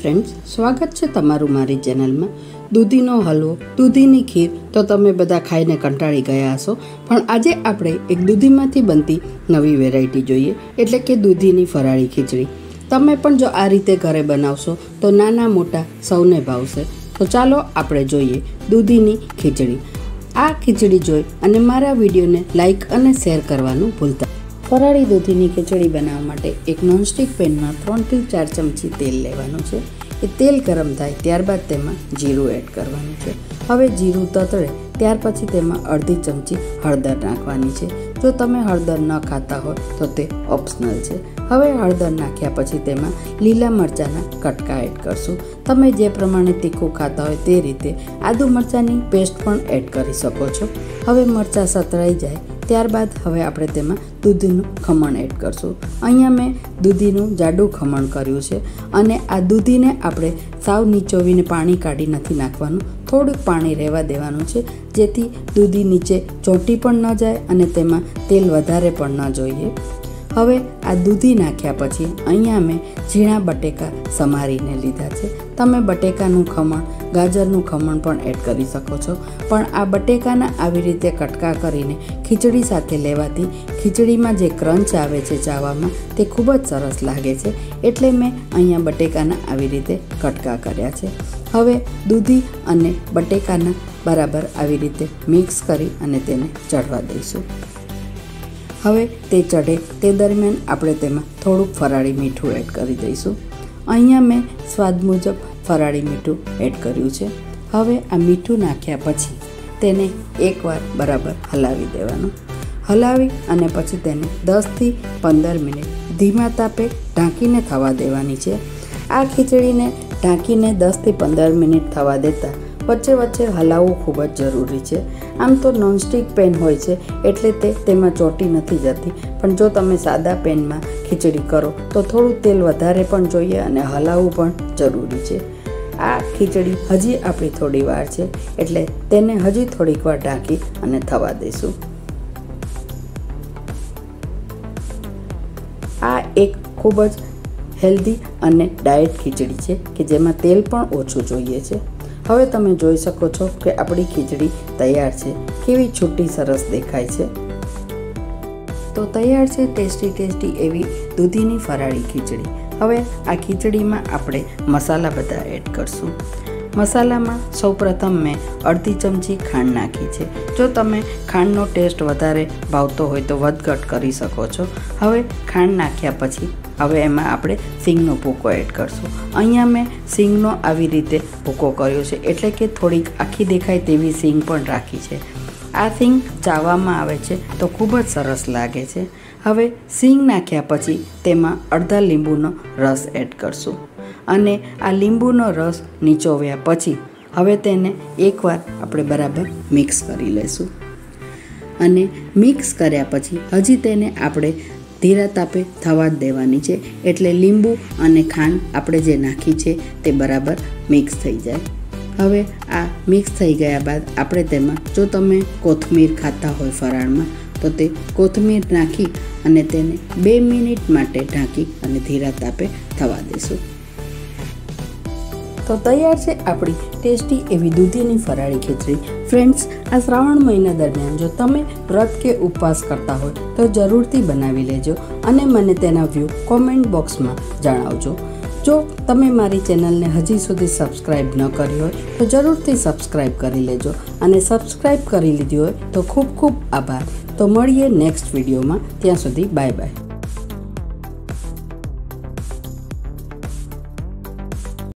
Friends, स्वागत है तमारू मारी चेनल में। दूधीनो हलवो, दूधीनी खीर तो तमे बधा खाईने कंटाळी गया हशो, पण आजे आपणे एक दूधीमांथी बनती नवी वेरायटी जोईए, एटले के दूधीनी फराळी खीचड़ी। तमे पण जो आ रीते घरे बनावशो तो नाना मोटा सौने भावशे। तो चालो आपणे जोईए दूधीनी खीचड़ी। आ खीचड़ी जोई अने मारा विडियोने लाइक अने शेर करवानुं भूलता। फराળી દૂધીની ખીચડી બનાવવા માટે એક નોનસ્ટિક પેનમાં 3 થી 4 ચમચી તેલ લેવાનું છે। એ તેલ ગરમ થાય ત્યારબાદ તેમાં જીરું એડ કરવાનું છે। હવે જીરું તતળે ત્યાર પછી તેમાં અડધી ચમચી હળદર નાખવાની છે। જો તમે હળદર ન ખાતા હોય તો તે ઓપ્શનલ છે। હવે હળદર નાખ્યા પછી તેમાં લીલા મરચાંના કટકા એડ કરશું। તમે જે પ્રમાણે તીખું ખાતા હોય તે રીતે આદુ મરચાંની પેસ્ટ પણ એડ કરી શકો છો। હવે મરચાં સતળાઈ જાય ત્યારબાદ હવે આપણે તેમાં દૂધીનું ખમણ એડ કરશું। અહીંયા મેં દૂધીનું જાડું ખમણ કર્યું છે અને આ દૂધીને આપણે સાવ નીચોવીને પાણી કાઢી નથી નાખવાનું, થોડુંક પાણી રહેવા દેવાનું છે જેથી દૂધી નીચે ચોંટી પણ ન જાય અને તેમાં તેલ વધારે પણ ન જોઈએ। હવે આ દૂધી નાખ્યા પછી અહીંયા મેં ઝીણા બટેકા સમારીને લીધા છે। તમે બટેકાનું ખમણ, ગાજરનું ખમણ પણ એડ કરી શકો છો, પણ આ બટેકાના આવી રીતે કટકા કરીને ખીચડી સાથે લેવાથી ખીચડીમાં જે ક્રંચ આવે છે ચાવવામાં તે ખૂબ જ સરસ લાગે છે, એટલે મેં અહીંયા બટેકાના આવી રીતે કટકા કર્યા છે। હવે દૂધી અને બટેકાના બરાબર આવી રીતે મિક્સ કરી અને તેને ચડવા દઈશું। હવે તે ચઢે તે દરમિયાન આપણે તેમાં થોડુંક ફરાળી મીઠું એડ કરી દઈશું। અહીંયા મેં સ્વાદ મુજબ ફરાળી મીઠું એડ કર્યું છે। હવે આ મીઠું નાખ્યા પછી તેને એકવાર બરાબર હલાવી દેવાનું। હલાવી અને પછી તેને 10 થી 15 મિનિટ ધીમા તાપે ઢાંકીને થવા દેવાની છે। આ ખીચડીને ઢાંકીને 10 થી 15 મિનિટ થવા દેતા વચ્ચે વચ્ચે હલાવવું ખૂબ જ જરૂરી છે। આમ તો નોનસ્ટિક પેન હોય છે એટલે તેમાં ચોંટી નથી જતી, પણ જો તમે સાદા પેનમાં ખીચડી કરો તો થોડું તેલ વધારે પણ જોઈએ અને હલાવવું પણ જરૂરી છે। આ ખીચડી હજી આપણી થોડી વાર છે એટલે તેને હજી થોડીક વાર ઢાંકી અને થવા દઈશું। આ એક ખૂબ જ હેલ્ધી અને ડાયટ ખીચડી છે કે જેમાં તેલ પણ ઓછું જોઈએ છે। હવે તમે જોઈ શકો છો કે આપણી ખીચડી તૈયાર છે, કેવી છૂટી સરસ દેખાય છે। તો તૈયાર છે ટેસ્ટી એવી દૂધીની ફરાળી ખીચડી। હવે આ ખીચડીમાં આપણે મસાલા બધા એડ કરશું। મસાલામાં સૌપ્રથમ મેં અડધી ચમચી ખાંડ નાખી છે। જો તમે ખાંડનો ટેસ્ટ વધારે ભાવતો હોય તો વધઘટ કરી શકો છો। હવે ખાંડ નાખ્યા પછી હવે એમાં આપણે સિંગનો ભૂકો એડ કરશું। અહીંયા મેં સિંગનો આવી રીતે ભૂકો કર્યો છે, એટલે કે થોડીક આખી દેખાય તેવી સિંગ પણ રાખી છે। આ સિંગ ચાવવામાં આવે છે તો ખૂબ જ સરસ લાગે છે। હવે સિંગ નાખ્યા પછી તેમાં અડધા લીંબુનો રસ એડ કરશું અને આ લીંબુનો રસ નીચોવ્યા પછી હવે તેને એકવાર આપણે બરાબર મિક્સ કરી લઈશું અને મિક્સ કર્યા પછી હજી તેને આપણે ધીરા તાપે થવા જ દેવાની છે, એટલે લીંબુ અને ખાંડ આપણે જે નાખી છે તે બરાબર મિક્સ થઈ જાય। હવે આ મિક્સ થઈ ગયા બાદ આપણે તેમાં જો તમે કોથમીર ખાતા હોય ફરાળમાં તો તે કોથમીર નાખી અને તેને 2 મિનિટ માટે ઢાંકી અને ધીરા તાપે થવા દઈશું। તો તૈયાર છે આપણી ટેસ્ટી એવી દૂધીની ફરાળી ખીચડી। ફ્રેન્ડ્સ, આ શ્રાવણ મહિના દરમિયાન જો તમે વ્રત કે ઉપવાસ કરતા હોય તો જરૂરથી બનાવી લેજો અને મને તેના વ્યૂ કોમેન્ટ બોક્સમાં જણાવજો। જો તમે મારી ચેનલને હજી સુધી સબસ્ક્રાઈબ ન કરી હોય તો જરૂરથી સબસ્ક્રાઈબ કરી લેજો અને સબસ્ક્રાઈબ કરી લીધી હોય તો ખૂબ ખૂબ આભાર। તો મળીએ નેક્સ્ટ વિડીયોમાં, ત્યાં સુધી બાય બાય।